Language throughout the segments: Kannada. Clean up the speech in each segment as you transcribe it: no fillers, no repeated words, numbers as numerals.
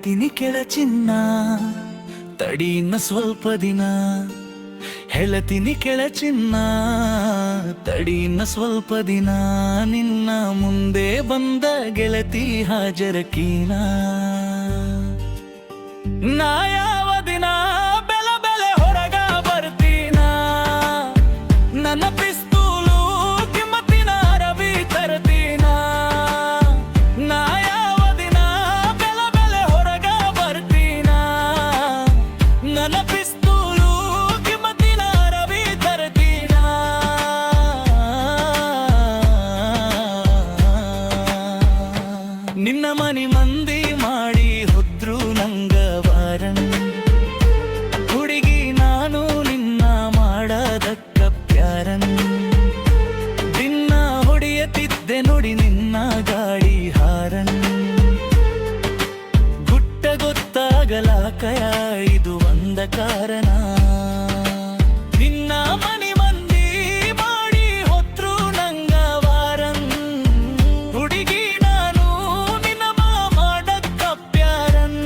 ಹೇಳತೀನಿ ಕೆಳ ಚಿನ್ನ, ತಡಿ ಇನ್ನ ಸ್ವಲ್ಪ ದಿನ. ಹೇಳತೀನಿ ಕೆಳ ಚಿನ್ನ, ತಡಿ ಇನ್ನ ಸ್ವಲ್ಪ ದಿನ. ನಿನ್ನ ಮುಂದೆ ಬಂದ ಗೆಳತಿ ಹಾಜರಕೀನ. ನಾ ಯಾವ ದಿನ ಬೆಲ ಬೆಲೆ ಹೊರಗ ಬರ್ತೀನ. ನನ್ನ ಪಿಸ್ತೂಲು ಕಿಮ್ಮತ್ತಿನ ಅರಬಿ ತರ್ತೀನ. ನಾ ಯಾವ ದಿನ ಬೆಲ ಬೆಲೆ ಹೊರಗ ಬರ್ತೀನ. ನನ್ನ ಪಿಸ್ತೂಲು ಕಿಮ್ಮತ್ತಿನ ಅರಬಿ ತರ್ತೀನ. ನಿನ್ನ ಮನಿ ಮಂದಿ ಮಾಡಿ ಹೊದ್ರು ನಂಗ ವಾರನ್. ಹುಡುಗಿ ನಾನು ನಿನ್ನ ಮಾಡದಕ್ಕ ಪ್ಯಾರನ್. ದಿನ ಹೊಡೆಯತಿದ್ದೆ ನೋಡಿ ನಿನ್ನ ಗಾಡಿ ಹಾರನ್. ಗುಟ್ಟ ಗೊತ್ತಾಗಲಾಕಯ ಇದು ಒಂದ ಕಾರಣ. ನಿನ್ನ ಮನಿ ಮಂದಿ ಮಾಡಿ ಹೊತ್ರು ನಂಗ ವಾರನ್. ಹುಡುಗಿ ನಾನು ನಿನ್ನ ಮಾಡಕ್ಕ ಪ್ಯಾರನ್.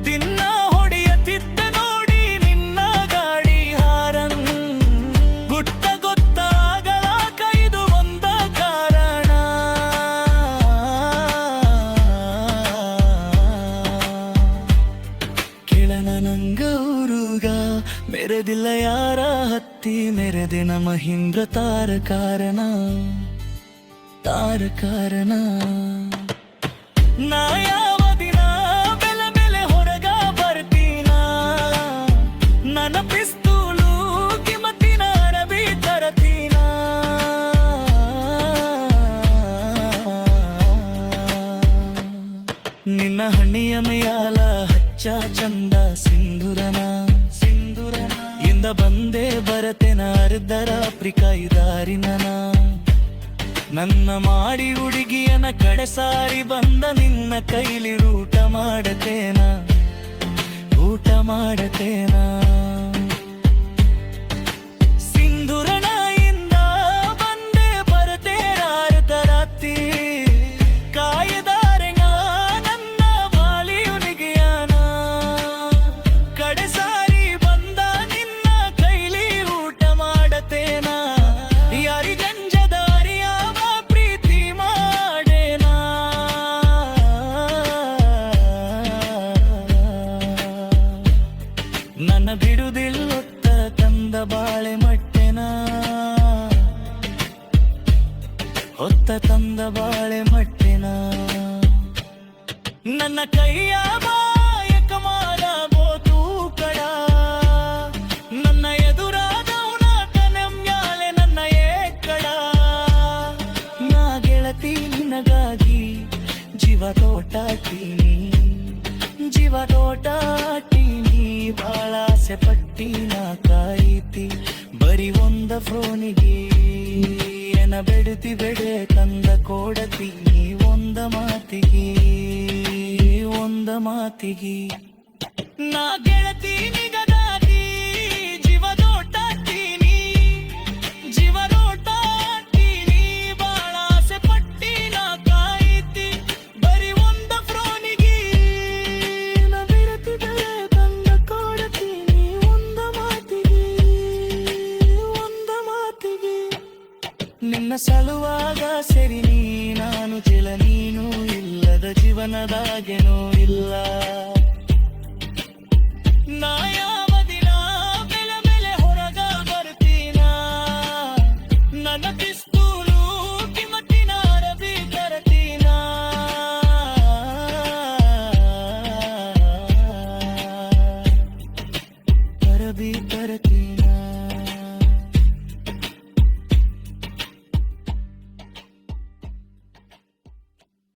ದಿನ ಹೊಡೆಯತಿದ್ದೆ ನೋಡಿ ನಿನ್ನ ಗಾಡಿ ಹಾರನ್. ಗುಟ್ಟ ಗೊತ್ತಾಗಲಾಕ ಇದು ಒಂದ ಕಾರಣ. ಕೆಳನ ನಂಗ ಊರುಗ ಮೆರೆದಿಲ್ಲ ಯಾರ ಹತ್ತಿ. ಮೆರೆದಿನ ಮಹೀಂದ್ರ ತಾರಕಾರಣ. ನಾ ಯಾವ ದಿನ ಬೆಲೆ ಬೆಲೆ ಹೊರಗ ಬರ್ತೀನ. ನನ್ನ ಪಿಸ್ತೂಲು ಕಿಮ್ಮತ್ತಿನ ಅರಬಿ ತರತೀನ. ನಿನ್ನ ಹಣ್ಣಿಯ ಮೇಯಾಲ ಹಚ್ಚ ಚಂದ ಸಿಂಧುರನ. ಇಂದ ಬಂದೆ ಬರತೆನ ಅರ್ಧರ ಆಫ್ರಿಕಾಯಿದಾರಿನ. ನನ್ನ ಮಾಡಿ ಹುಡುಗಿಯನ ಕಡೆ ಸಾರಿ ಬಂದ ನಿನ್ನ ಕೈಲಿ ಊಟ ಮಾಡತೇನ. ಸಿಂಧುರನ ಇಂದ ಬಂದೆ ಬರತೇನ ಅರ್ಧ ರಾತ್ರಿ. ಕಾಯದಾರೆಗ ನನ್ನ ಬಾಲಿಯುನಿಗೆಯನ. ಕಡೆ ಸಾರಿ ಬಂದ ನಿನ್ನ ಕೈಲಿ ಊಟ ಮಾಡತೇನ. ಯಾರಿಗಂಜದ ಅರಿಯಾವ ಪ್ರೀತಿ ಮಾಡೇನ. ನನ್ನ ಬಿಡುದಿಲ್ಲೊತ್ತ ತಂದ ಬಾಳೆ ಮಟ್ಟೆನ. ಹೊತ್ತ ತಂದ ಬಾಳೆ ಮಟ್ಟೆನ. ನನ್ನ ಕೈಯ ಬಾಯಕ ಮಾಡಬೋದು ಕಡ. ನನ್ನ ಎದುರಾದವನ ಕನಮ್ಯಾಲೆ ನನ್ನ ಏಕಡ. ನಾ ಗೆಳತಿ ನಿನಗಾಗಿ ಜೀವ ತೋಟಾಟೀನಿ. ಬಾಳ ಆಸೆ ಪಟ್ಟಿನ ಕಾಯಿತಿ. ಬರೀ ಒಂದ ಫೋನಿಗೆ ಎನ ಬೆಡತಿ ಬೆಡೆ ತಂದ ಕೊಡತೀನಿ. ಒಂದ ಮಾತಿಗೆ ನಾ ಗೆಳತಿ ನಿಗದಾಗಿ ಜೀವದೋಟಾಟೀನಿ. ಬಾಳ ಆಸೆ ಪಟ್ಟಿನ ಕಾಯಿತಿ. ಬರೀ ಒಂದ ಫ್ರೋನಿಗೆ ನಾ ಬೆಡತಿ ಬೆಡೆ ತಂದ ಕೊಡತೀನಿ. ಒಂದ ಮಾತಿಗೆ ನಿನ್ನ ಸಲುವಾಗ ಸರಿ ನೀ ನಾನು ಚೆಲ. ನೀನು ಇಲ್ಲದ ಜೀವನದಾಗೆನೂ ಇಲ್ಲ. ನಾ ಯಾವ